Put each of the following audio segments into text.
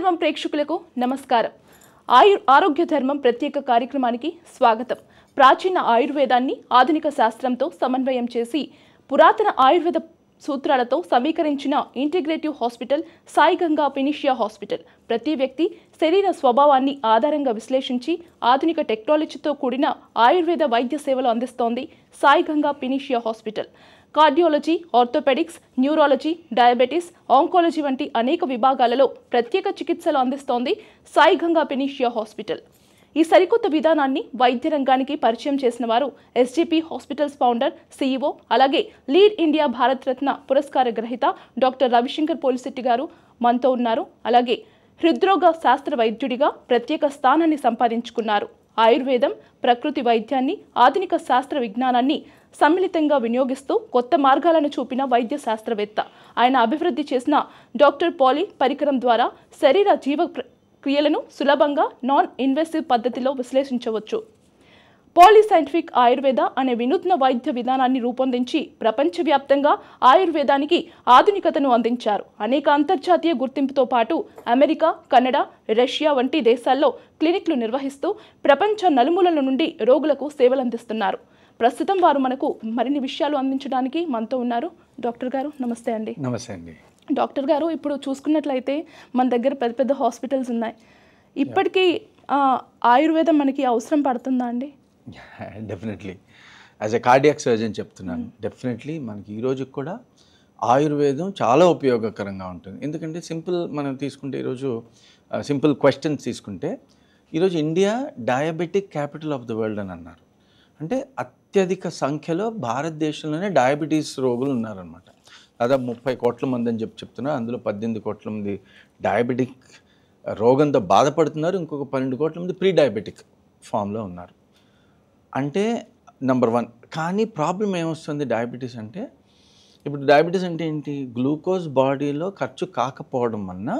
ధర్మం ప్రేక్షకులకు నమస్కారం. ఆరోగ్య ధర్మం ప్రత్యేక కార్యక్రమానికి స్వాగతం. ప్రాచీన ఆయుర్వేదాన్ని ఆధునిక శాస్త్రంతో సమన్వయం చేసి పురాతన ఆయుర్వేద సూత్రాలతో సమీకరించిన integrative hospital Sai Ganga Phoenicia hospital ప్రతి వ్యక్తి శరీర స్వభావాన్ని ఆధారంగా విశ్లేషించి ఆధునిక టెక్నాలజీతో కూడిన ఆయుర్వేద వైద్య సేవలు అందిస్తోంది Sai Ganga Phoenicia hospital. Cardiology, orthopaedics, neurology, diabetes, oncology వంటి అనేక విభాగాలలో ప్రత్యేక చికిత్సలు అందిస్తోంది సాయి గంగా ఫినిషియా హాస్పిటల్. ఈ సరికొత్త విధానాన్ని వైద్య రంగానికి పరిచయం చేసిన వారు ఎస్జీపీ హాస్పిటల్స్ ఫౌండర్, సీఈఓ, అలాగే లీడ్ ఇండియా భారత్ రత్న పురస్కార గ్రహీత డాక్టర్ రవిశంకర్ పోలిశెట్టి గారు మనతో ఉన్నారు. అలాగే హృద్రోగ శాస్త్ర వైద్యుడిగా ప్రత్యేక స్థానాన్ని సంపాదించుకున్నారు. ఆయుర్వేదం, ప్రకృతి వైద్యాన్ని, ఆధునిక శాస్త్ర విజ్ఞానాన్ని సమ్మిళితంగా వినియోగిస్తూ కొత్త మార్గాలను చూపిన వైద్య శాస్త్రవేత్త. ఆయన అభివృద్ధి చేసిన డాక్టర్ పాలీ పరికరం ద్వారా శరీర జీవ క్రియలను సులభంగా నాన్ ఇన్వెసివ్ పద్ధతిలో విశ్లేషించవచ్చు. పాలీసైంటిఫిక్ ఆయుర్వేద అనే వినూత్న వైద్య విధానాన్ని రూపొందించి ప్రపంచవ్యాప్తంగా ఆయుర్వేదానికి ఆధునికతను అందించారు. అనేక అంతర్జాతీయ గుర్తింపుతో పాటు అమెరికా, కెనడా, రష్యా వంటి దేశాల్లో క్లినిక్లు నిర్వహిస్తూ ప్రపంచ నలుమూలల నుండి రోగులకు సేవలందిస్తున్నారు. ప్రస్తుతం వారు మనకు మరిన్ని విషయాలు అందించడానికి మనతో ఉన్నారు. డాక్టర్ గారు నమస్తే అండి. నమస్తే అండి. డాక్టర్ గారు, ఇప్పుడు చూసుకున్నట్లయితే మన దగ్గర పెద్ద పెద్ద హాస్పిటల్స్ ఉన్నాయి. ఇప్పటికీ ఆయుర్వేదం మనకి అవసరం పడుతుందా అండి? Definitely as a cardiac surgeon చెప్తున్నాను. డెఫినెట్లీ మనకి ఈరోజు కూడా ఆయుర్వేదం చాలా ఉపయోగకరంగా ఉంటుంది. ఎందుకంటే మనం తీసుకుంటే ఈరోజు సింపుల్ క్వశ్చన్స్ తీసుకుంటే ఈరోజు India diabetic capital of the world అని అన్నారు. అంటే అత్యధిక సంఖ్యలో భారతదేశంలోనే డయాబెటీస్ రోగులు ఉన్నారనమాట. దాదాపు 30 కోట్ల మంది అని చెప్తున్నారు. అందులో 18 కోట్ల మంది డయాబెటిక్ రోగంతో బాధపడుతున్నారు. ఇంకొక 12 కోట్ల మంది ప్రీ డయాబెటిక్ ఫామ్లో ఉన్నారు. అంటే నెంబర్ 1. కానీ ప్రాబ్లం ఏమొస్తుంది డయాబెటీస్ అంటే, ఇప్పుడు డయాబెటీస్ అంటే ఏంటి? గ్లూకోజ్ బాడీలో ఖర్చు కాకపోవడం వలన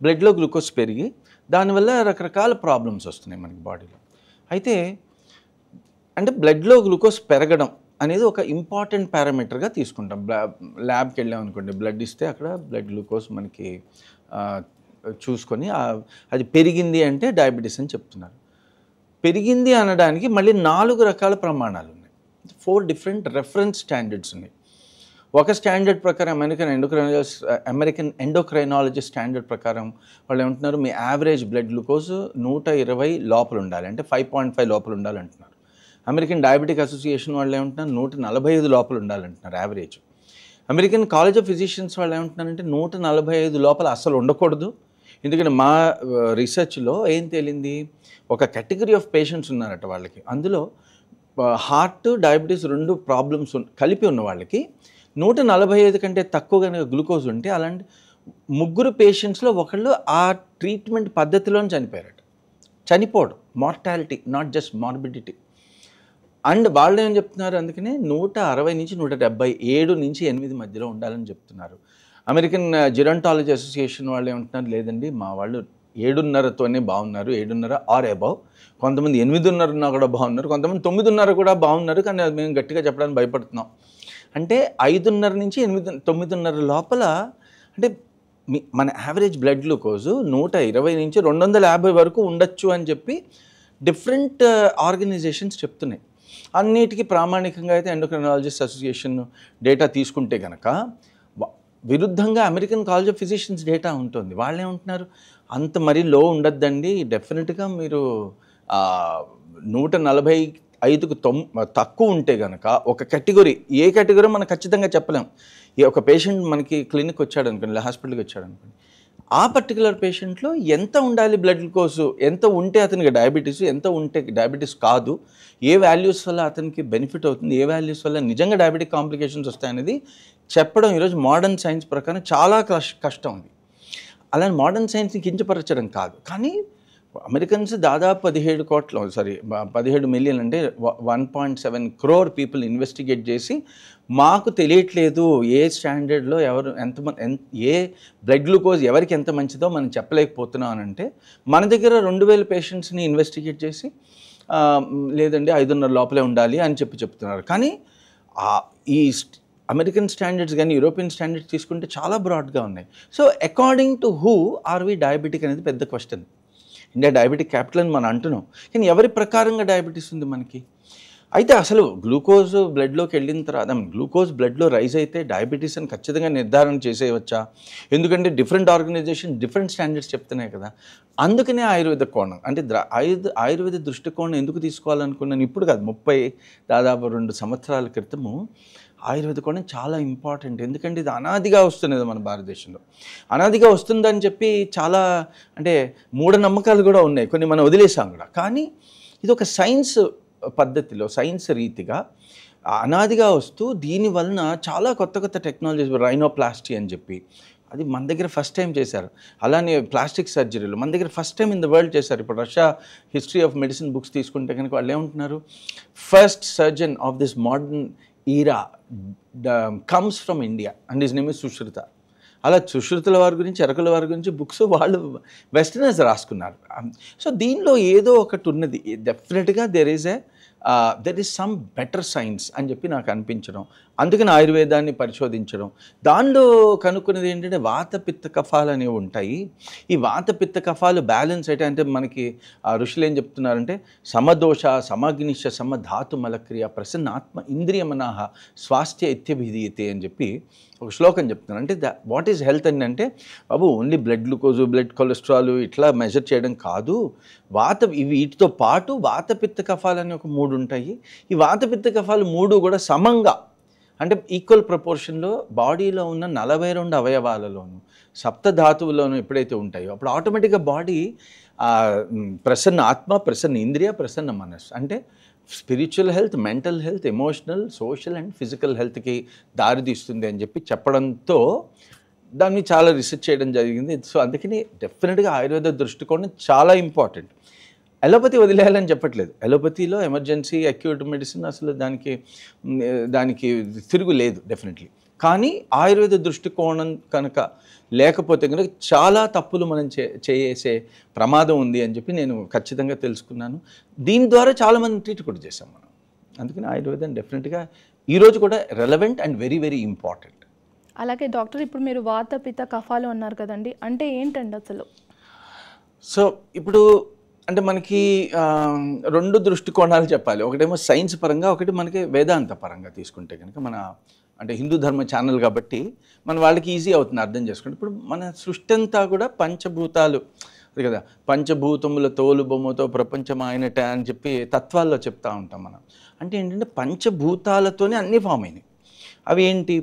బ్లడ్లో గ్లూకోజ్ పెరిగి దానివల్ల రకరకాల ప్రాబ్లమ్స్ వస్తున్నాయి మనకి బాడీలో. అయితే అంటే బ్లడ్లో గ్లూకోజ్ పెరగడం అనేది ఒక ఇంపార్టెంట్ పారామీటర్గా తీసుకుంటాం. ల్యాబ్కి వెళ్ళాం అనుకోండి, బ్లడ్ ఇస్తే అక్కడ బ్లడ్ గ్లూకోజ్ మనకి చూసుకొని అది పెరిగింది అంటే డయాబెటీస్ అని చెప్తున్నారు. పెరిగింది అనడానికి మళ్ళీ 4 రకాల ప్రమాణాలు ఉన్నాయి. 4 డిఫరెంట్ రెఫరెన్స్ స్టాండర్డ్స్ ఉన్నాయి. ఒక స్టాండర్డ్ ప్రకారం అమెరికన్ ఎండోక్రైనాలజీ స్టాండర్డ్ ప్రకారం వాళ్ళు ఏమంటున్నారు, మీ యావరేజ్ బ్లడ్ గ్లూకోజ్ 120 లోపల ఉండాలి, అంటే 5.5 లోపల ఉండాలంటున్నారు. అమెరికన్ డయాబెటిక్ అసోసియేషన్ వాళ్ళు ఏమంటున్నారు, 145 లోపల ఉండాలంటున్నారు average. American college of physicians వాళ్ళు ఏమంటున్నారంటే 145 లోపల అస్సలు ఉండకూడదు. ఎందుకంటే మా రీసెర్చ్లో ఏం తేలింది, ఒక కేటగిరీ ఆఫ్ పేషెంట్స్ ఉన్నారట వాళ్ళకి, అందులో హార్ట్, డయాబెటీస్ 2 ప్రాబ్లమ్స్ కలిపి ఉన్న వాళ్ళకి 145 కంటే తక్కువగా గ్లూకోజ్ ఉంటే అలాంటి 3 పేషెంట్స్లో ఒకళ్ళు ఆ ట్రీట్మెంట్ పద్ధతిలో చనిపోయారట. చనిపోవడం, mortality, not just morbidity. And వాళ్ళు ఏం చెప్తున్నారు, అందుకనే 160 నుంచి 170, 7 నుంచి 8 మధ్యలో ఉండాలని చెప్తున్నారు. అమెరికన్ జిరాంటాలజీ అసోసియేషన్ వాళ్ళు ఏమంటున్నారు, లేదండి మా వాళ్ళు 7.5తోనే బాగున్నారు, 7.5 ఆర్ అబౌవ్. కొంతమంది 8.5 ఉన్నా కూడా బాగున్నారు, కొంతమంది 9.5 కూడా బాగున్నారు, కానీ అది మేము గట్టిగా చెప్పడానికి భయపడుతున్నాం. అంటే 5.5 నుంచి 9.5 లోపల, అంటే మన యావరేజ్ బ్లడ్ గ్లూకోజ్ 120 నుంచి 250 వరకు ఉండొచ్చు అని చెప్పి డిఫరెంట్ ఆర్గనైజేషన్స్ చెప్తున్నాయి. అన్నిటికీ ప్రామాణికంగా అయితే ఎండోక్రైనాలజిస్ట్ అసోసియేషన్ డేటా తీసుకుంటే కనుక విరుద్ధంగా American college of physicians data ఉంటుంది. వాళ్ళు ఏమంటున్నారు, అంత మరీ లో ఉండద్దండి, డెఫినెట్గా మీరు 145కు తక్కువ ఉంటే కనుక ఒక కేటగిరీ, ఏ కేటగిరీ మనం ఖచ్చితంగా చెప్పలేం. ఒక పేషెంట్ మనకి క్లినిక్ వచ్చాడు అనుకోండి, హాస్పిటల్కి వచ్చాడు అనుకోండి, ఆ పర్టికులర్ పేషెంట్లో ఎంత ఉండాలి బ్లడ్ గ్లూకోజ్, ఎంత ఉంటే అతనికి డయాబెటీస్, ఎంత ఉంటే డయాబెటీస్ కాదు, ఏ వాల్యూస్ వల్ల అతనికి బెనిఫిట్ అవుతుంది, ఏ వాల్యూస్ వల్ల నిజంగా డయాబెటిక్ కాంప్లికేషన్స్ వస్తాయనేది చెప్పడం ఈరోజు మోడర్న్ సైన్స్ ప్రకారం చాలా కష్టం ఉంది. అలానే మోడర్న్ సైన్స్ని కించపరచడం కాదు, కానీ అమెరికన్స్ దాదాపు 17 మిలియన్ అంటే 1.7 crore పీపుల్ ఇన్వెస్టిగేట్ చేసి మాకు తెలియట్లేదు ఏ స్టాండర్డ్లో ఏ బ్లడ్ గ్లూకోజ్ ఎవరికి ఎంత మంచిదో మనం చెప్పలేకపోతున్నాం అని అంటే, మన దగ్గర 2000 పేషెంట్స్ని ఇన్వెస్టిగేట్ చేసి లేదండి 5.5 లోపలే ఉండాలి అని చెప్తున్నారు. కానీ ఈ అమెరికన్ స్టాండర్డ్స్ కానీ యూరోపియన్ స్టాండర్డ్స్ తీసుకుంటే చాలా బ్రాడ్గా ఉన్నాయి. So according to who are we diabetic అనేది పెద్ద క్వశ్చన్. ఇండియా డయాబెటిక్ క్యాపిటల్ అని మనం అంటున్నాం, కానీ ఎవరి ప్రకారంగా డయాబెటీస్ ఉంది మనకి? అయితే అసలు గ్లూకోజ్ బ్లడ్లోకి వెళ్ళిన తర్వాత గ్లూకోజ్ బ్లడ్లో రైజ్ అయితే డయాబెటీస్ అని ఖచ్చితంగా నిర్ధారణ చేసేయవచ్చా? ఎందుకంటే డిఫరెంట్ ఆర్గనైజేషన్ డిఫరెంట్ స్టాండర్డ్స్ చెప్తున్నాయి కదా. అందుకనే ఆయుర్వేద కోణం అంటే ఆయుర్వేద దృష్టికోణం ఎందుకు తీసుకోవాలనుకున్నాను ఇప్పుడు కాదు, దాదాపు 2 సంవత్సరాల క్రితము ఆయుర్వేద కోణం చాలా ఇంపార్టెంట్. ఎందుకంటే ఇది అనాదిగా వస్తున్నది మన భారతదేశంలో. అనాదిగా వస్తుందని చెప్పి చాలా అంటే మూఢనమ్మకాలు కూడా ఉన్నాయి, కొన్ని మనం వదిలేసాం కూడా. కానీ ఇది ఒక సైన్స్ పద్ధతిలో సైన్స్ రీతిగా అనాదిగా వస్తూ దీని వలన చాలా కొత్త టెక్నాలజీస్, రైనోప్లాస్టీ అని చెప్పి అది మన దగ్గర ఫస్ట్ టైం చేశారు. అలానే ప్లాస్టిక్ సర్జరీలు మన దగ్గర first time in the world చేశారు. ఇప్పుడు Russia history of medicine books తీసుకుంటే కనుక వాళ్ళు ఏమంటున్నారు, first surgeon of this modern era comes from India and his name is Sushruta. అలా సుశ్రుతుల వారి గురించి, ఎరకుల వారి గురించి బుక్స్ వాళ్ళు వెస్టర్నర్స్ రాసుకున్నారు. సో దీనిలో ఏదో ఒకటి ఉన్నది, డెఫినెట్గా there is some better science అని చెప్పి నాకు అనిపించడం. అందుకని ఆయుర్వేదాన్ని పరిశోధించడం. దానిలో కనుక్కున్నది ఏంటంటే వాత పిత్త కఫాలు అనేవి ఉంటాయి. ఈ వాత పిత్త కఫాలు బ్యాలెన్స్ అంటే మనకి ఋషులు ఏం చెప్తున్నారంటే సమదోష సమగ్నిష సమధాతు మలక్రియ ప్రసన్నాత్మ ఇంద్రియమనాహ స్వాస్థ్య ఇత్యభిధీయతే అని చెప్పి ఒక శ్లోకం చెప్తున్నారు. అంటే వాట్ ఈజ్ హెల్త్ అని అంటే బాబు only blood glucose, blood cholesterol ఇట్లా మెజర్ చేయడం కాదు. వీటితో పాటు వాత పిత్త కఫాలు అని ఒక 3 ఉంటాయి. ఈ వాత పిత్త కఫాలు 3 కూడా సమంగా అంటే ఈక్వల్ ప్రపోర్షన్లో బాడీలో ఉన్న 42 అవయవాలలోనూ సప్తధాతువులోనూ ఎప్పుడైతే ఉంటాయో అప్పుడు ఆటోమేటిక్గా బాడీ ప్రసన్న ఆత్మ, ప్రసన్న ఇంద్రియ, ప్రసన్న మనస్సు అంటే spiritual health, mental health, emotional, social and physical హెల్త్కి దారితీస్తుంది అని చెప్పి చెప్పడంతో దాన్ని చాలా రీసెర్చ్ చేయడం జరిగింది. సో అందుకని డెఫినెట్గా ఆయుర్వేద దృష్టికోణం చాలా ఇంపార్టెంట్. అలోపతి వదిలేయాలని చెప్పట్లేదు. అలోపతిలో ఎమర్జెన్సీ అక్యూట్ మెడిసిన్ అసలు దానికి తిరుగు లేదు డెఫినెట్లీ. కానీ ఆయుర్వేద దృష్టికోణం కనుక లేకపోతే కనుక చాలా తప్పులు మనం చేసే ప్రమాదం ఉంది అని చెప్పి నేను ఖచ్చితంగా తెలుసుకున్నాను. దీని ద్వారా చాలామంది ట్రీట్ కూడా చేసాం మనం. అందుకని ఆయుర్వేదం డెఫినెట్గా ఈరోజు కూడా relevant and very very important. అలాగే డాక్టర్ ఇప్పుడు మీరు వాత పిత్త కఫాలు అన్నారు కదండి, అంటే ఏంటండి అసలు? సో ఇప్పుడు అంటే మనకి 2 దృష్టికోణాలు చెప్పాలి. ఒకటేమో సైన్స్ పరంగా, ఒకటి మనకి వేదాంత పరంగా తీసుకుంటే కనుక మన అంటే హిందూ ధర్మ ఛానల్ కాబట్టి మన వాళ్ళకి ఈజీ అవుతుంది అర్థం చేసుకుంటే. ఇప్పుడు మన సృష్టి అంతా కూడా పంచభూతాలు అది కదా, పంచభూతముల తోలు బొమ్మతో ప్రపంచం ఆయనట అని చెప్పి తత్వాల్లో చెప్తూ ఉంటాం మనం. అంటే ఏంటంటే పంచభూతాలతోనే అన్నీ ఫామ్ అయినాయి. అవి ఏంటి?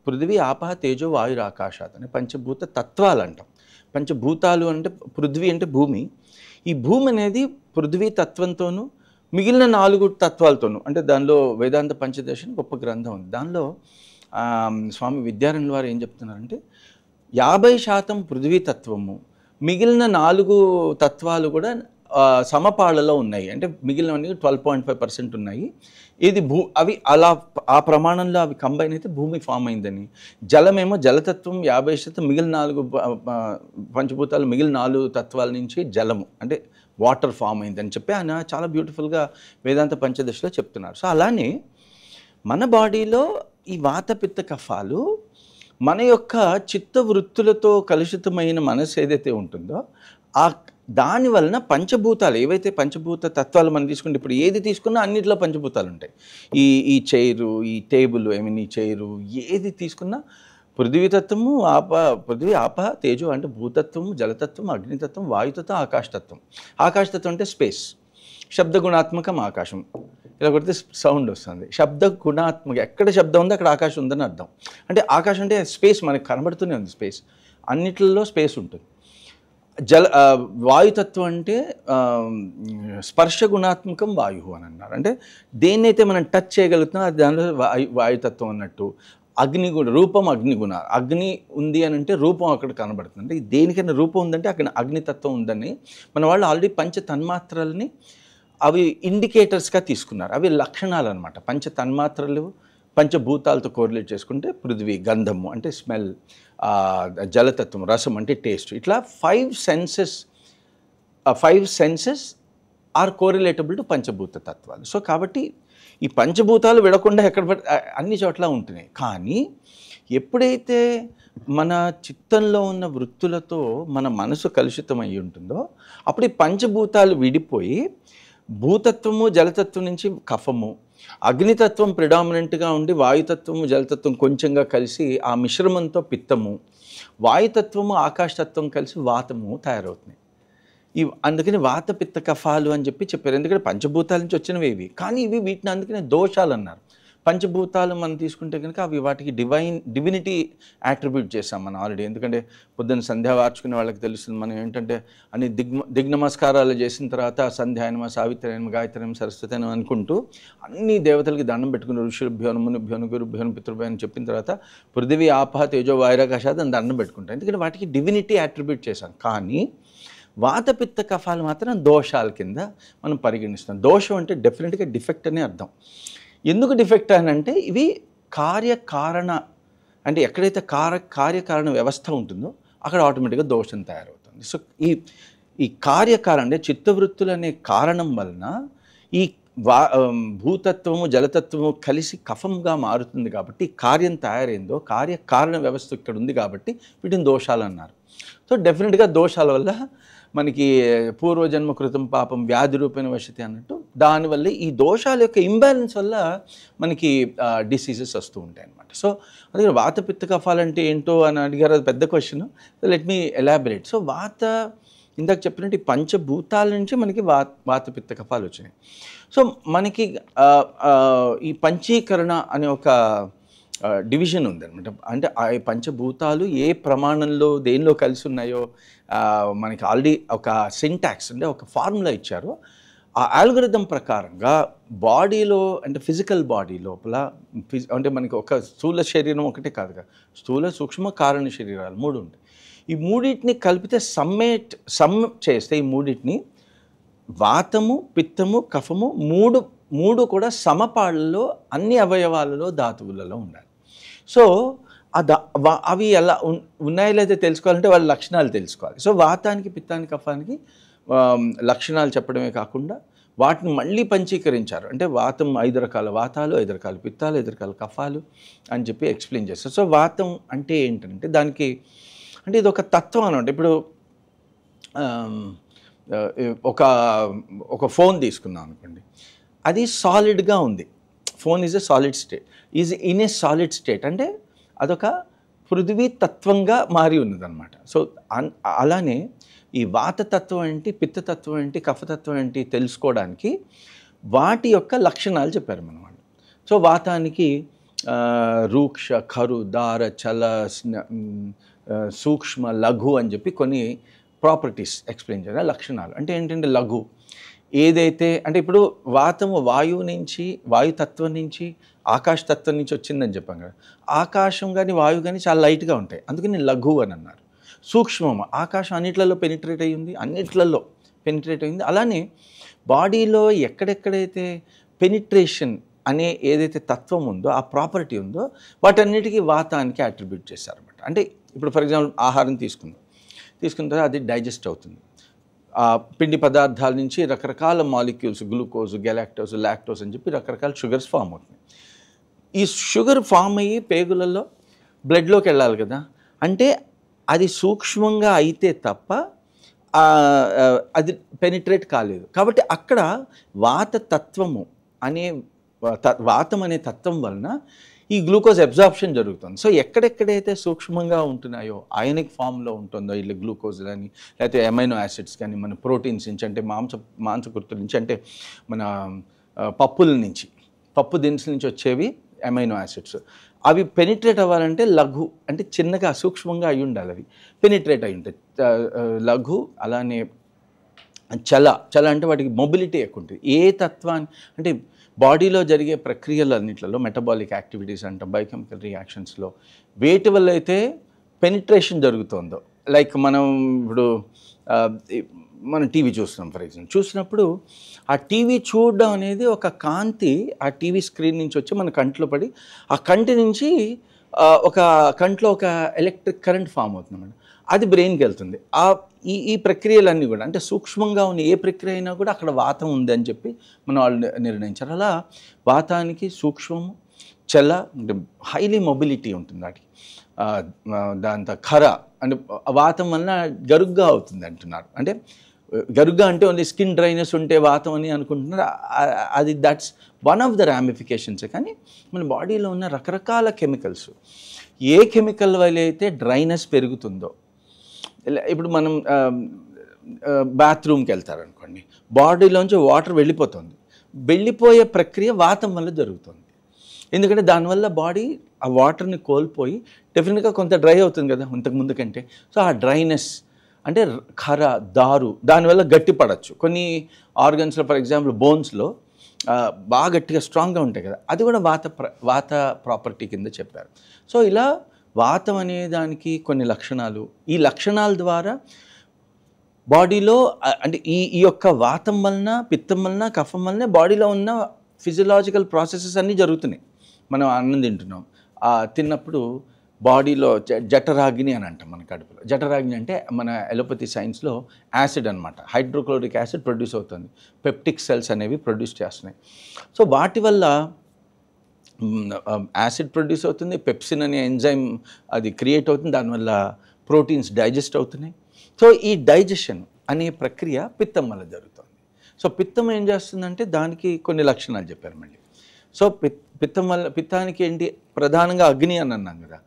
పృథివీ ఆపహ తేజో వాయుర్ ఆకాశాత్ అని పంచభూత తత్వాలు అంటాం. పంచభూతాలు అంటే పృథ్వీ అంటే భూమి. ఈ భూమి అనేది పృథ్వీ తత్వంతోనూ మిగిలిన 4 తత్వాలతోనూ అంటే దానిలో వేదాంత పంచదశ గొప్ప గ్రంథం ఉంది. దానిలో స్వామి విద్యారణ్యుల వారు ఏం చెప్తున్నారంటే 50% పృథ్వీ తత్వము, మిగిలిన 4 తత్వాలు కూడా సమపాళ్ళలో ఉన్నాయి. అంటే మిగిలినవన్నీ 12.5% ఉన్నాయి. ఇది అవి అలా ఆ ప్రమాణంలో అవి కంబైన్ అయితే భూమి ఫామ్ అయిందని. జలమేమో జలతత్వం 50%, మిగిలిన 4 పంచభూతాలు మిగిలిన 4 తత్వాల నుంచి జలము అంటే వాటర్ ఫామ్ అయిందని చెప్పి ఆయన చాలా బ్యూటిఫుల్గా వేదాంత పంచదశలో చెప్తున్నారు. సో అలానే మన బాడీలో ఈ వాత పిత్త కఫాలు మన యొక్క చిత్త వృత్తులతో కలుషితమైన మనసు ఏదైతే ఉంటుందో దాని వలన పంచభూతాలు ఏవైతే పంచభూత తత్వాలు మనం తీసుకుంటే ఇప్పుడు ఏది తీసుకున్నా అన్నింటిలో పంచభూతాలు ఉంటాయి. ఈ చైరు, ఈ టేబుల్, ఈ చైరు ఏది తీసుకున్నా పృథ్వీ ఆప తేజో అంటే భూతత్వం, జలతత్వం, అగ్నితత్వం, వాయుతత్వం, ఆకాశతత్వం. ఆకాశతత్వం అంటే స్పేస్, శబ్దగుణాత్మకం ఆకాశం. ఇలా కొడితే సౌండ్ వస్తుంది. శబ్ద గుణాత్మక ఎక్కడ శబ్దం ఉందో అక్కడ ఆకాశం ఉందని అర్థం. అంటే ఆకాశం అంటే స్పేస్ మనకు కనబడుతూనే ఉంది. స్పేస్ అన్నిటిలో స్పేస్ ఉంటుంది. వాయుతత్వం అంటే స్పర్శ గుణాత్మకం వాయు అని అన్నారు. అంటే దేన్నైతే మనం టచ్ చేయగలుగుతున్నాం అది దానిలో వాయుతత్వం అన్నట్టు. అగ్నిగుణ రూపం, అగ్నిగుణ. అగ్ని ఉంది అని అంటే రూపం అక్కడ కనబడుతుంది. అంటే దేనికైనా రూపం ఉందంటే అక్కడ అగ్నితత్వం ఉందని మన వాళ్ళు ఆల్రెడీ పంచ తన్మాత్రల్ని అవి ఇండికేటర్స్గా తీసుకున్నారు. అవి లక్షణాలు అనమాట. పంచ తన్మాత్రలు పంచభూతాలతో కోరిలేట్ చేసుకుంటే పృథ్వీ గంధము అంటే స్మెల్, జలతత్వం రసం అంటే టేస్ట్. ఇట్లా 5 సెన్సెస్ ఆర్ కోరిలేటబుల్ టు పంచభూత తత్వాలు. సో కాబట్టి ఈ పంచభూతాలు విడకుండా అన్ని చోట్ల ఉంటున్నాయి. కానీ ఎప్పుడైతే మన చిత్తంలో ఉన్న వృత్తులతో మన మనసు కలుషితం అయి ఉంటుందో అప్పుడు ఈ పంచభూతాలు విడిపోయి భూతత్వము జలతత్వం నుంచి కఫము, అగ్నితత్వం ప్రిడామినెంట్గా ఉండి వాయుతత్వము జలతత్వం కొంచెంగా కలిసి ఆ మిశ్రమంతో పిత్తము, వాయుతత్వము ఆకాశతత్వం కలిసి వాతము తయారవుతున్నాయి. అందుకని వాత పిత్త కఫాలు అని చెప్పారు. ఎందుకంటే పంచభూతాల నుంచి వచ్చినవి ఇవి. కానీ వీటిని అందుకనే దోషాలు అన్నారు. పంచభూతాలు మనం తీసుకుంటే కనుక అవి వాటికి డివినిటీ యాట్రిబ్యూట్ చేసాం మనం ఆల్రెడీ. ఎందుకంటే పొద్దున్న సంధ్య వార్చుకునే వాళ్ళకి తెలుస్తుంది. మనం ఏంటంటే అన్ని దిగ్నమస్కారాలు చేసిన తర్వాత సంధ్యాయనమ, సావిత్రయనమ, గాయత్రయనమ, సరస్వతయనమ అనుకుంటూ అన్ని దేవతలకి దండం పెట్టుకుని ఋషుభ్యోను, మునుభ్యోను, గురుభ్యోను, పితృభ్యో అని చెప్పిన తర్వాత పృథివీ ఆపహ తేజో వాయురాకాశాత్ అని దండం పెట్టుకుంటాం. ఎందుకంటే వాటికి డివినిటీ యాట్రిబ్యూట్ చేశాం. కానీ వాతపిత్త కఫాలు మాత్రం దోషాల కింద మనం పరిగణిస్తాం. దోషం అంటే డెఫినెట్గా డిఫెక్ట్ అనే అర్థం. ఎందుకు డిఫెక్ట్ అని అంటే ఇవి కార్యకారణ, అంటే ఎక్కడైతే కార్యకారణ వ్యవస్థ ఉంటుందో అక్కడ ఆటోమేటిక్గా దోషం తయారవుతుంది. సో ఈ కార్యకారణ అంటే చిత్తవృత్తులు అనే కారణం వలన ఈ భూతత్వము జలతత్వము కలిసి కఫంగా మారుతుంది. కాబట్టి కార్యం తయారైందో కార్యకారణ వ్యవస్థ ఇక్కడ ఉంది కాబట్టి వీటిని దోషాలు అన్నారు. సో డెఫినెట్గా దోషాల వల్ల మనకి పూర్వజన్మ కృతం పాపం వ్యాధి రూపేణ వశతి అన్నట్టు దానివల్ల ఈ దోషాల యొక్క ఇంబ్యాలెన్స్ వల్ల మనకి డిసీజెస్ వస్తూ ఉంటాయి అన్నమాట. సో అదే వాత పిత్త కఫాలంటే ఏంటో అని అడిగారు, అది పెద్ద question. Let me elaborate. So ఇందాక చెప్పినట్టు ఈ పంచభూతాల నుంచి మనకి వాత పిత్త కఫాలు వచ్చినాయి. సో మనకి ఈ పంచీకరణ అనే ఒక డివిజన్ ఉందన్నమాట. అంటే ఆ పంచభూతాలు ఏ ప్రమాణంలో దేనిలో కలిసి ఉన్నాయో మనకి ఆల్రెడీ ఒక సింటాక్స్ అంటే ఒక ఫార్ములా ఇచ్చారు. ఆ ఆల్గరిథం ప్రకారంగా బాడీలో అంటే ఫిజికల్ బాడీ లోపల అంటే మనకి ఒక స్థూల శరీరం ఒకటే కాదు కదా, స్థూల సూక్ష్మ కారణ శరీరాలు 3 ఉంటాయి. ఈ మూడింటిని కలిపితే సమ్ చేస్తే ఈ మూడింటిని వాతము, పిత్తము, కఫము మూడు కూడా సమపాళ్ళలో అన్ని అవయవాలలో ధాతువులలో ఉండాలి. సో అవి ఎలా ఉన్నాయో లేదో తెలుసుకోవాలంటే వాళ్ళ లక్షణాలు తెలుసుకోవాలి. సో వాతానికి, పిత్తానికి, కఫానికి లక్షణాలు చెప్పడమే కాకుండా వాటిని మళ్ళీ పంచీకరించారు. అంటే వాతం 5 రకాల వాతాలు, 5 రకాల పిత్తాలు, 5 రకాల కఫాలు అని చెప్పి ఎక్స్ప్లెయిన్ చేస్తారు. సో వాతం అంటే ఏంటంటే దానికి అంటే ఇది ఒక తత్వం అనమాట. ఇప్పుడు ఒక ఫోన్ తీసుకుందాం అనుకోండి, అది సాలిడ్గా ఉంది. Phone is a solid state, is in a solid state, అంటే అదొక పృథివీ తత్వంగా మారి ఉన్నదన్నమాట. సో అలానే ఈ వాతతత్వం ఏంటి, పిత్తతత్వం ఏంటి, కఫతత్వం ఏంటి తెలుసుకోవడానికి వాటి యొక్క లక్షణాలు చెప్పారు మన వాళ్ళు. సో వాతానికి రూక్ష, ఖరు, దార, చల, సూక్ష్మ, లఘు అని చెప్పి కొన్ని ప్రాపర్టీస్ ఎక్స్ప్లెయిన్ చేయాలి. లక్షణాలు అంటే ఏంటంటే లఘు ఏదైతే అంటే ఇప్పుడు వాతము వాయువు నుంచి, వాయుతత్వం నుంచి, ఆకాశతత్వం నుంచి వచ్చిందని చెప్పాం కదా. ఆకాశం కానీ వాయువు కానీ చాలా లైట్గా ఉంటాయి, అందుకని లఘు అని అన్నారు. సూక్ష్మము ఆకాశం అన్నిట్లలో పెనిట్రేట్ అయ్యింది, అన్నిట్లలో పెనిట్రేట్ అయ్యింది. అలానే బాడీలో ఎక్కడెక్కడైతే పెనిట్రేషన్ అనే ఏదైతే తత్వం ఉందో, ఆ ప్రాపర్టీ ఉందో, వాటన్నిటికీ వాతానికి అట్రిబ్యూట్ చేశారన్నమాట. అంటే ఇప్పుడు ఫర్ ఎగ్జాంపుల్ ఆహారం తీసుకున్న తర్వాత అది డైజెస్ట్ అవుతుంది. పిండి పదార్థాల నుంచి రకరకాల మాలిక్యూల్స్, గ్లూకోజ్, గెలాక్టోస్, లాక్టోస్ అని చెప్పి రకరకాల షుగర్స్ ఫామ్ అవుతుంది. ఈ షుగర్ ఫామ్ అయ్యి పేగులలో బ్లడ్లోకి వెళ్ళాలి కదా, అంటే అది సూక్ష్మంగా అయితే తప్ప అది పెనిట్రేట్ కాలేదు. కాబట్టి అక్కడ వాతతత్వము అనే వాతం అనే తత్వం వలన ఈ గ్లూకోజ్ అబ్జార్ప్షన్ జరుగుతుంది. సో ఎక్కడెక్కడైతే సూక్ష్మంగా ఉంటున్నాయో, అయనిక్ ఫామ్లో ఉంటుందో ఇట్లా గ్లూకోజ్ కానీ, లేకపోతే అమైనో యాసిడ్స్ కానీ, మన ప్రోటీన్స్ నుంచి అంటే మాంసకృతుల నుంచి, అంటే మన పప్పుల నుంచి, పప్పు దినుసుల నుంచి వచ్చేవి అమైనో యాసిడ్స్, అవి పెనిట్రేట్ అవ్వాలంటే లఘు అంటే చిన్నగా సూక్ష్మంగా అయి ఉండాలి, అవి పెనిట్రేట్ అయి ఉంటాయి. లఘు అలానే చల అంటే వాటికి మొబిలిటీ ఎక్కువ ఉంటుంది. ఏ తత్వాన్ని అంటే బాడీలో జరిగే ప్రక్రియలన్నింటిలో మెటబాలిక్ యాక్టివిటీస్ అంటాం, బయోకెమికల్ రియాక్షన్స్లో వేటి వల్ల అయితే పెనిట్రేషన్ జరుగుతుందో, లైక్ మనం ఇప్పుడు మనం టీవీ చూస్తున్నాం ఫర్ ఎగ్జాంపుల్, చూసినప్పుడు ఆ టీవీ చూడడం అనేది ఒక కాంతి ఆ టీవీ స్క్రీన్ నుంచి వచ్చి మన కంటిలో పడి ఆ కంటి నుంచి ఒక కంట్లో ఒక ఎలక్ట్రిక్ కరెంట్ ఫామ్ అవుతుందన్నమాట. అది బ్రెయిన్కి వెళ్తుంది. ఈ ప్రక్రియలన్నీ కూడా అంటే సూక్ష్మంగా ఉన్న ఏ ప్రక్రియ అయినా కూడా అక్కడ వాతం ఉంది అని చెప్పి మన వాళ్ళు నిర్ణయించారు. అలా వాతానికి సూక్ష్మము, చల అంటే హైలీ మొబిలిటీ ఉంటుంది వాటికి. దాంతో ఖర అంటే వాతం వలన గరుగ్గా అవుతుంది అంటున్నారు. అంటే గరుగ్గా అంటే ఓన్లీ స్కిన్ డ్రైనెస్ ఉంటే వాతం అని అనుకుంటున్నారు. అది that's one of the ramifications. కానీ మన బాడీలో ఉన్న రకరకాల కెమికల్స్, ఏ కెమికల్ వల్ల అయితే డ్రైనెస్ పెరుగుతుందో, ఇప్పుడు మనం బాత్రూమ్కి వెళ్తారనుకోండి, బాడీలోంచి వాటర్ వెళ్ళిపోతుంది. వెళ్ళిపోయే ప్రక్రియ వాతం వల్ల జరుగుతుంది. ఎందుకంటే దానివల్ల బాడీ ఆ వాటర్ని కోల్పోయి డెఫినెట్గా కొంత డ్రై అవుతుంది కదా ఇంతకు ముందు కంటే. సో ఆ డ్రైనెస్ అంటే ఖర, దారు దానివల్ల గట్టి పడవచ్చు. కొన్ని ఆర్గన్స్లో ఫర్ ఎగ్జాంపుల్ బోన్స్లో బాగా గట్టిగా స్ట్రాంగ్గా ఉంటాయి కదా, అది కూడా వాత ప్రాపర్టీ కింద చెప్పారు. సో ఇలా వాతం అనే దానికి కొన్ని లక్షణాలు, ఈ లక్షణాల ద్వారా బాడీలో అంటే ఈ యొక్క వాతం వలన, పిత్తం వలన, కఫం వలన బాడీలో ఉన్న ఫిజియలాజికల్ ప్రాసెసెస్ అన్నీ జరుగుతున్నాయి. మనం అన్నం తింటున్నాం, తిన్నప్పుడు బాడీలో జఠరాగ్ని అని అంటాం మన కడుపులో. జఠరాగ్ని అంటే మన ఎలోపతి సైన్స్లో యాసిడ్ అనమాట, హైడ్రోక్లోరిక్ యాసిడ్ ప్రొడ్యూస్ అవుతుంది. పెప్టిక్ సెల్స్ అనేవి ప్రొడ్యూస్ చేస్తున్నాయి. సో వాటి వల్ల యాసిడ్ ప్రొడ్యూస్ అవుతుంది, పెప్సిన్ అనే ఎంజైమ్ అది క్రియేట్ అవుతుంది, దానివల్ల ప్రోటీన్స్ డైజెస్ట్ అవుతున్నాయి. సో ఈ డైజెషన్ అనే ప్రక్రియ పిత్తం వల్ల జరుగుతుంది. సో పిత్తం ఏం చేస్తుందంటే దానికి కొన్ని లక్షణాలు చెప్పారు మళ్ళీ. సో పిత్తం వల్ల, పిత్తానికి ఏంటి ప్రధానంగా అగ్ని అని అన్నాం కదా,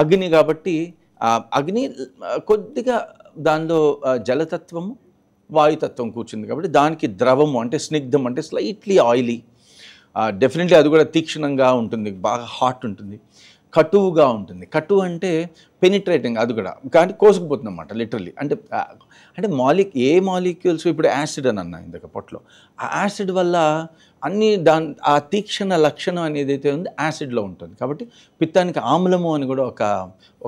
అగ్ని కాబట్టి అగ్ని కొద్దిగా దానిలో జలతత్వము, వాయుతత్వం కూర్చుంది కాబట్టి దానికి ద్రవము అంటే స్నిగ్ధం అంటే స్లైట్లీ ఆయిలీ, డెఫినెట్లీ అది కూడా తీక్షణంగా ఉంటుంది, బాగా హాట్ ఉంటుంది, కటువుగా ఉంటుంది. కటువు అంటే పెనిట్రేటింగ్, అది కూడా కానీ కోసుకుపోతుంది అన్నమాట లిటరల్లీ. అంటే ఏ మాలిక్యూల్స్ ఇప్పుడు యాసిడ్ అని అన్నా ఇందాక పొట్లో, ఆ యాసిడ్ వల్ల అన్నీ ఆ తీక్షణ లక్షణం అనేది అయితే ఉంది యాసిడ్లో ఉంటుంది. కాబట్టి పిత్తానికి ఆమ్లము అని కూడా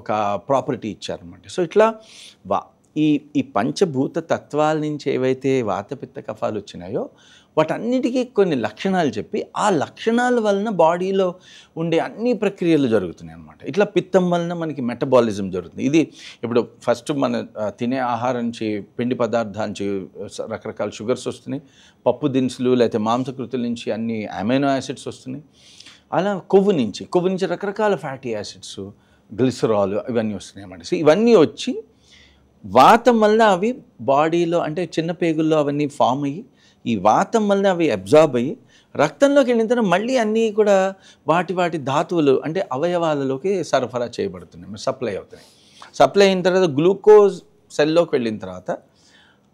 ఒక ప్రాపర్టీ ఇచ్చారన్నమాట. సో ఇట్లా ఈ పంచభూత తత్వాల నుంచి ఏవైతే వాతపిత్త కఫాలు వచ్చినాయో వాటన్నిటికీ కొన్ని లక్షణాలు చెప్పి ఆ లక్షణాల వలన బాడీలో ఉండే అన్ని ప్రక్రియలు జరుగుతున్నాయి అన్నమాట. ఇట్లా పిత్తం వలన మనకి మెటబాలిజం జరుగుతుంది. ఇది ఇప్పుడు ఫస్ట్ మన తినే ఆహారం నుంచి, పిండి పదార్థాల నుంచి రకరకాల షుగర్స్ వస్తున్నాయి, పప్పు దినుసులు లేకపోతే మాంసకృతుల నుంచి అన్ని అమైనో యాసిడ్స్ వస్తున్నాయి. అలా కొవ్వు నుంచి రకరకాల ఫ్యాటీ యాసిడ్స్, గ్లిసరాల్ ఇవన్నీ వస్తున్నాయి అన్నమాట. సో ఇవన్నీ వచ్చి వాతం వల్ల అవి బాడీలో అంటే చిన్న పేగుల్లో అవన్నీ ఫామ్ అయ్యి ఈ వాతం వల్ల అవి అబ్జార్బ్ అయ్యి రక్తంలోకి వెళ్ళిన తర్వాత మళ్ళీ అన్నీ కూడా వాటి ధాతువులు అంటే అవయవాలలోకి సరఫరా చేయబడుతున్నాయి, సప్లై అవుతున్నాయి. సప్లై అయిన తర్వాత గ్లూకోజ్ సెల్లోకి వెళ్ళిన తర్వాత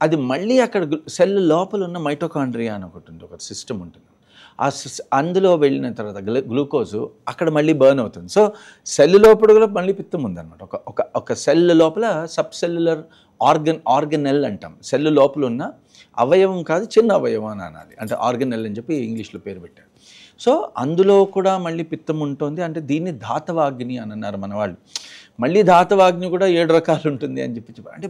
అది మళ్ళీ అక్కడ సెల్ లోపల ఉన్న మైటోకాండ్రియా అని ఒకటి ఉంటుంది, ఒక సిస్టమ్ ఉంటుంది. అందులో వెళ్ళిన తర్వాత గ్లూకోజు అక్కడ మళ్ళీ బర్న్ అవుతుంది. సో సెల్ లోపల కూడా మళ్ళీ పిత్తం ఉందన్నమాట. ఒక సెల్ లోపల సబ్ సెల్యులర్ ఆర్గనెల్ అంటాం. సెల్ లోపల ఉన్న అవయవం కాదు, చిన్న అవయవం అని అనాలి, అంటే ఆర్గనెల్ అని చెప్పి ఇంగ్లీష్లో పేరు పెట్టారు. సో అందులో కూడా మళ్ళీ పిత్తం ఉంటుంది. అంటే దీన్ని ధాతవాగ్ని అని అన్నారు మన వాళ్ళు. మళ్ళీ ధాతవాగ్ని కూడా 7 రకాలు ఉంటుంది అని చెప్పి అంటే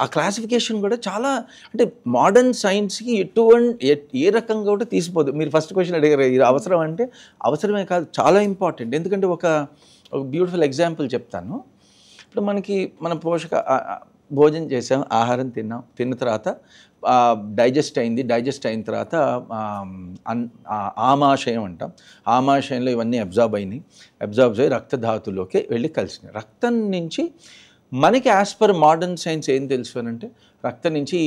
ఆ క్లాసిఫికేషన్ కూడా చాలా అంటే మోడర్న్ సైన్స్కి ఏ రకంగా కూడా తీసిపోదు. మీరు ఫస్ట్ క్వశ్చన్ అడిగారు ఇది అవసరం అంటే అవసరమే కాదు, చాలా ఇంపార్టెంట్. ఎందుకంటే ఒక బ్యూటిఫుల్ ఎగ్జాంపుల్ చెప్తాను. ఇప్పుడు మన భోజనం చేసాం, ఆహారం తిన్న తర్వాత డైజెస్ట్ అయిన తర్వాత ఆమాశయం అంటాం. ఆమాశయంలో ఇవన్నీ అబ్జార్బ్ అయ్యి రక్తధాతులోకి వెళ్ళి కలిసినాయి. రక్తం నుంచి మనకి యాజ్ పర్ మోడర్న్ సైన్స్ ఏం తెలుసు అని అంటే రక్తం నుంచి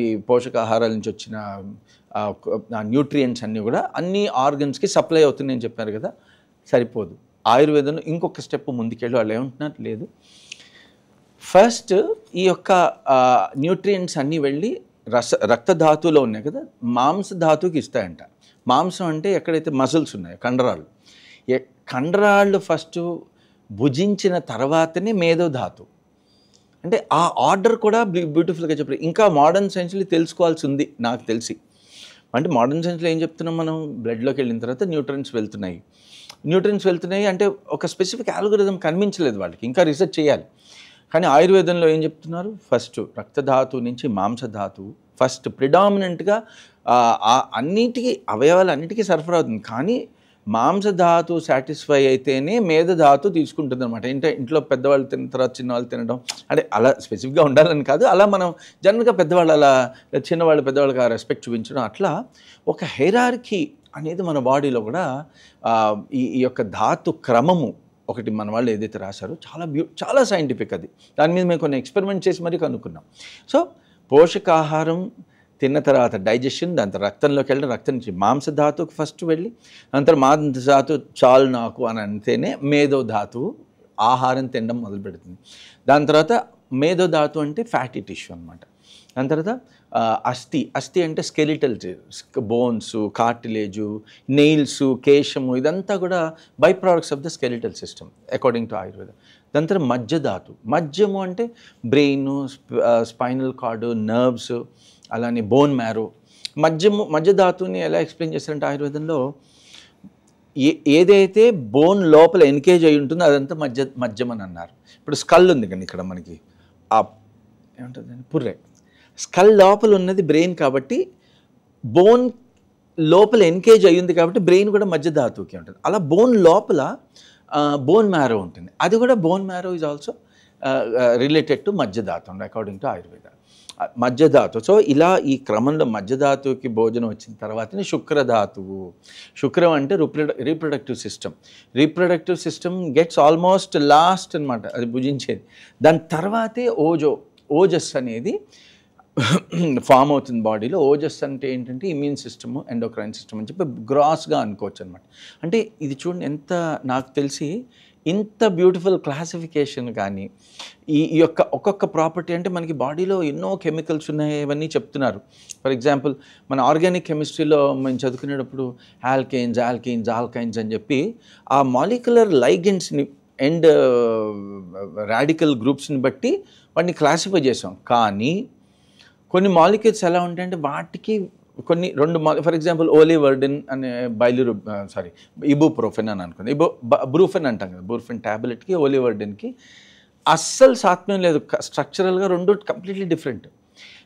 ఈ పోషకాహారాల నుంచి వచ్చిన న్యూట్రియంట్స్ అన్నీ కూడా అన్ని ఆర్గన్స్కి సప్లై అవుతున్నాయని చెప్పారు కదా, సరిపోదు. ఆయుర్వేదంలో ఇంకొక స్టెప్ ముందుకెళ్ళి వాళ్ళు ఏమంటున్నారు, లేదు ఫస్ట్ ఈ యొక్క న్యూట్రియంట్స్ అన్నీ వెళ్ళి రక్తధాతువులో ఉన్నాయి కదా, మాంసధాతువుకి ఇస్తాయంట. మాంసం అంటే ఎక్కడైతే మజిల్స్ ఉన్నాయో కండరాళ్ళు ఫస్ట్ భుజించిన తర్వాతనే మేధోధాతు. అంటే ఆ ఆర్డర్ కూడా బ్యూటిఫుల్గా చెప్పారు. ఇంకా మోడర్న్ సైన్స్లో తెలుసుకోవాల్సి ఉంది నాకు తెలిసి. అంటే మోడర్న్ సైన్స్లో ఏం చెప్తున్నాం మనం, బ్లడ్లోకి వెళ్ళిన తర్వాత న్యూట్రియన్స్ వెళ్తున్నాయి అంటే ఒక స్పెసిఫిక్ ఆల్గోరిథం కనిపించలేదు వాళ్ళకి, ఇంకా రీసెర్చ్ చేయాలి. కానీ ఆయుర్వేదంలో ఏం చెప్తున్నారు, ఫస్ట్ రక్తధాతువు నుంచి మాంసధాతువు ఫస్ట్ ప్రిడామినెంట్గా అవయవాలు అన్నిటికీ సరఫరా అవుతుంది. కానీ మాంసధాతు సాటిస్ఫై అయితేనే మేధధాతు తీసుకుంటుంది అనమాట. ఇంట్లో పెద్దవాళ్ళు తిన్న తర్వాత చిన్నవాళ్ళు తినడం అంటే అలా స్పెసిఫిక్గా ఉండాలని కాదు, అలా మనం జనరల్గా పెద్దవాళ్ళు అలా చిన్నవాళ్ళు పెద్దవాళ్ళకి ఆ రెస్పెక్ట్ చూపించడం, అట్లా ఒక హైరార్కీ అనేది మన బాడీలో కూడా ఈ యొక్క ధాతు క్రమము ఒకటి మన వాళ్ళు ఏదైతే రాశారో చాలా సైంటిఫిక్ అది. దాని మీద మేము కొన్ని ఎక్స్పెరిమెంట్ చేసి మరీ కనుక్కున్నాం. సో పోషకాహారం తిన్న తర్వాత డైజెషన్, దాని తర్వాత రక్తంలోకి వెళ్ళి రక్తం నుంచి మాంసధాతువుకి ఫస్ట్ వెళ్ళి దాని మాంసధాతు చాలు నాకు అని అంటేనే మేధోధాతువు ఆహారం తినడం మొదలు పెడుతుంది. దాని తర్వాత మేధోధాతు అంటే ఫ్యాటీ టిష్యూ అనమాట. దాని తర్వాత అస్థి అంటే స్కెలిటల్ బోన్స్, కార్టిలేజు, నెయిల్స్, కేశము, ఇదంతా కూడా by products of the skeletal system according to Ayurveda. దాని తర్వాత మజ్జధాతు, మజ్జము అంటే బ్రెయిన్, స్పైనల్ కార్డు, నర్వ్స్, అలానే బోన్ మ్యారో. మజ్జధాతుని ఎలా ఎక్స్ప్లెయిన్ చేస్తారంటే ఆయుర్వేదంలో ఏదైతే బోన్ లోపల ఎన్కేజ్ అయి ఉంటుందో అదంతా మజ్జం అని అన్నారు. ఇప్పుడు స్కల్ ఉంది కానీ ఇక్కడ మనకి ఏమంటుంది పుర్రె, స్కల్ లోపల ఉన్నది బ్రెయిన్ కాబట్టి బోన్ లోపల ఎన్కేజ్ అయ్యింది కాబట్టి బ్రెయిన్ కూడా మధ్యధాతువుకి ఉంటుంది. అలా బోన్ లోపల బోన్ మ్యారో ఉంటుంది, అది కూడా bone marrow is also related to మధ్యధాతు అకార్డింగ్ టు ఆయుర్వేద. మధ్యధాతు. సో ఇలా ఈ క్రమంలో మధ్యధాతువుకి భోజనం వచ్చిన తర్వాతనే శుక్రధాతువు. శుక్రం అంటే reproductive system gets almost last అనమాట, అది భుజించేది. దాని తర్వాతే ఓజస్ అనేది ఫామ్ అవుతుంది బాడీలో. ఓజస్ అంటే ఏంటంటే ఇమ్యూన్ సిస్టము, ఎండోక్రైన్ సిస్టమ్ అని చెప్పి గ్రాస్గా అనుకోవచ్చు అనమాట. అంటే ఇది చూడండి ఎంత, నాకు తెలిసి ఇంత బ్యూటిఫుల్ క్లాసిఫికేషన్. కానీ ఈ యొక్క ఒక్కొక్క ప్రాపర్టీ అంటే మనకి బాడీలో ఎన్నో కెమికల్స్ ఉన్నాయి, ఇవన్నీ చెప్తున్నారు. ఫర్ ఎగ్జాంపుల్ మన ఆర్గానిక్ కెమిస్ట్రీలో మేము చదువుకునేటప్పుడు ఆల్కైన్స్ అని చెప్పి ఆ మాలిక్యులర్ లైగెండ్స్ని అండ్ రాడికల్ గ్రూప్స్ని బట్టి వాటిని క్లాసిఫై చేసాం. కానీ కొన్ని మాలిక్యూల్స్ ఎలా ఉంటాయంటే వాటికి కొన్ని ఫర్ ఎగ్జాంపుల్ ఓలివర్డిన్ అనే ఇబుప్రోఫెన్ అని అనుకుంది, బ్రూఫెన్ అంటాం కదా, బ్రూఫెన్ ట్యాబ్లెట్కి ఓలివర్డిన్కి అస్సలు సాత్మ్యం లేదు. స్ట్రక్చరల్గా రెండు కంప్లీట్లీ డిఫరెంట్.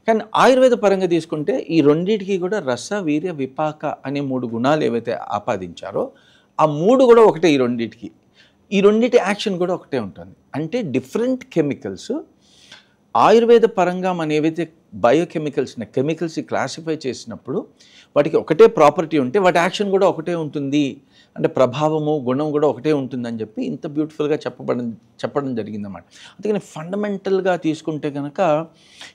కానీ ఆయుర్వేద పరంగా తీసుకుంటే ఈ రెండింటికి కూడా రస, వీర్య, విపాక అనే 3 గుణాలు ఏవైతే ఆపాదించారో ఆ 3 కూడా ఒకటే. ఈ రెండింటి యాక్షన్ కూడా ఒకటే ఉంటుంది. అంటే డిఫరెంట్ కెమికల్స్ ఆయుర్వేద పరంగా మనం ఏవైతే కెమికల్స్ని క్లాసిఫై చేసినప్పుడు వాటికి ఒకటే ప్రాపర్టీ ఉంటే వాటి యాక్షన్ కూడా ఒకటే ఉంటుంది, అంటే ప్రభావము, గుణం కూడా ఒకటే ఉంటుందని చెప్పి ఇంత బ్యూటిఫుల్గా చెప్పడం జరిగిందన్నమాట. అందుకని ఫండమెంటల్గా తీసుకుంటే కనుక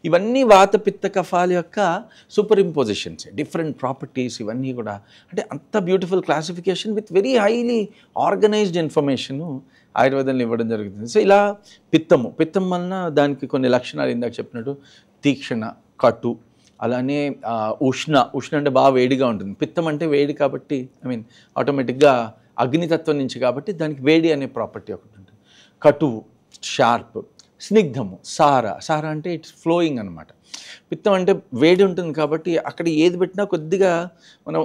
ఇవన్నీ వాత, పిత్త, కఫాల యొక్క సూపర్ ఇంపోజిషన్స్, డిఫరెంట్ ప్రాపర్టీస్, ఇవన్నీ కూడా అంటే అంత beautiful classification with very highly organised information ఆయుర్వేదంలో ఇవ్వడం జరుగుతుంది. సో ఇలా పిత్తం వలన దానికి కొన్ని లక్షణాలు ఇందాక చెప్పినట్టు తీక్షణ, కటు, అలానే ఉష్ణ అంటే బాగా వేడిగా ఉంటుంది. పిత్తం అంటే వేడి కాబట్టి ఆటోమేటిక్గా అగ్నితత్వం నుంచి కాబట్టి దానికి వేడి అనే ప్రాపర్టీ ఒకటి ఉంటుంది. కటువు, షార్ప్, స్నిగ్ధము, సార అంటే ఇట్స్ ఫ్లోయింగ్ అనమాట. పిత్తం అంటే వేడి ఉంటుంది కాబట్టి అక్కడ ఏది పెట్టినా కొద్దిగా మనం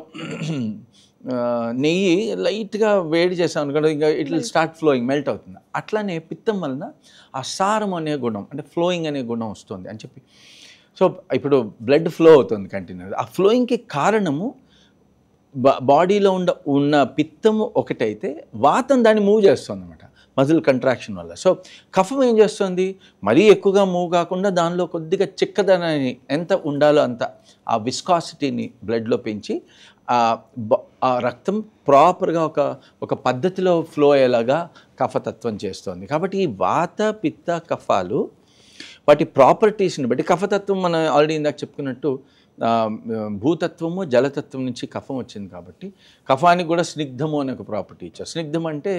నెయ్యి లైట్గా వేడి చేసాం అనుకోండి, ఇంకా it will start flowing, melt అవుతుంది. అట్లానే పిత్తం వలన ఆ సారం అనే గుణం అంటే ఫ్లోయింగ్ అనే గుణం వస్తుంది అని చెప్పి. సో ఇప్పుడు బ్లడ్ ఫ్లో అవుతుంది కంటిన్యూస్. ఆ ఫ్లోయింగ్కి కారణము బాడీలో ఉన్న పిత్తము ఒకటైతే వాతం దాన్ని మూవ్ చేస్తుంది అనమాట, మజిల్ కంట్రాక్షన్ వల్ల. సో కఫం ఏం చేస్తుంది, మరీ ఎక్కువగా మూవ్ కాకుండా దానిలో కొద్దిగా చిక్కదనాన్ని ఎంత ఉండాలో అంత ఆ విస్కాసిటీని బ్లడ్లో పెంచి ఆ రక్తం ప్రాపర్గా ఒక పద్ధతిలో ఫ్లో అయ్యేలాగా కఫతత్వం చేస్తుంది. కాబట్టి ఈ వాత, పిత్త, కఫాలు వాటి ప్రాపర్టీస్ని బట్టి, కఫతత్వం మనం ఆల్రెడీ ఇందాక చెప్పుకున్నట్టు భూతత్వము, జలతత్వం నుంచి కఫం వచ్చింది కాబట్టి కఫానికి కూడా స్నిగ్ధము అనే ఒక ప్రాపర్టీ ఇచ్చారు. స్నిగ్ధం అంటే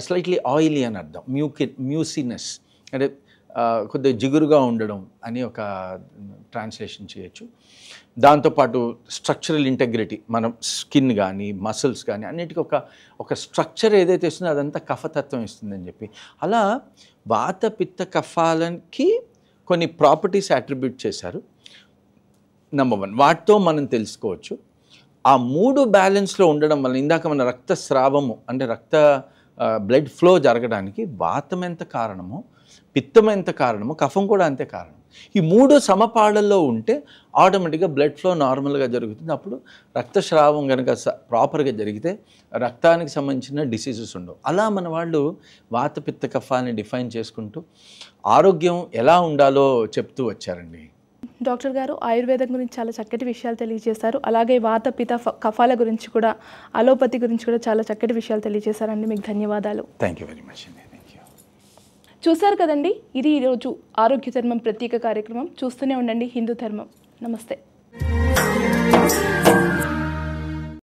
స్లైట్లీ ఆయిలీ అని అర్థం, మ్యూసినెస్ అంటే కొద్దిగా జిగురుగా ఉండడం అని ఒక ట్రాన్స్లేషన్ చేయొచ్చు. దాంతోపాటు స్ట్రక్చరల్ ఇంటెగ్రిటీ, మనం స్కిన్ కానీ మసిల్స్ కానీ అన్నిటికీ ఒక స్ట్రక్చర్ ఏదైతే ఇస్తుందో అదంతా కఫతత్వం ఇస్తుందని చెప్పి, అలా వాత, పిత్త, కఫాలకి కొన్ని ప్రాపర్టీస్ అట్రిబ్యూట్ చేశారు. నెంబర్ 1 వాటితో మనం తెలుసుకోవచ్చు. ఆ 3 బ్యాలెన్స్లో ఉండడం వల్ల ఇందాక మన రక్తస్రావము అంటే బ్లడ్ ఫ్లో జరగడానికి వాతం ఎంత కారణమో, పిత్తం ఎంత కారణమో, కఫం కూడా అంతే కారణం. ఈ 3 సమపాళ్ళల్లో ఉంటే ఆటోమేటిక్గా బ్లడ్ ఫ్లో నార్మల్గా జరుగుతుంది. అప్పుడు రక్తస్రావం కనుక ప్రాపర్గా జరిగితే రక్తానికి సంబంధించిన డిసీజెస్ ఉండవు. అలా మన వాళ్ళు వాత పిత్త కఫాన్ని డిఫైన్ చేసుకుంటూ ఆరోగ్యం ఎలా ఉండాలో చెప్తూ వచ్చారండి. డాక్టర్ గారు ఆయుర్వేదం గురించి చాలా చక్కటి విషయాలు తెలియజేశారు. అలాగే వాత పిత కఫాల గురించి కూడా, అలోపతి గురించి కూడా చాలా చక్కటి విషయాలు తెలియజేశారండి. మీకు ధన్యవాదాలు. థ్యాంక్ యూ వెరీ మచ్ అండి. Thank you. చూశారు కదండి, ఇది ఈరోజు ఆరోగ్య ధర్మం ప్రత్యేక కార్యక్రమం. చూస్తూనే ఉండండి హిందూ ధర్మం. నమస్తే.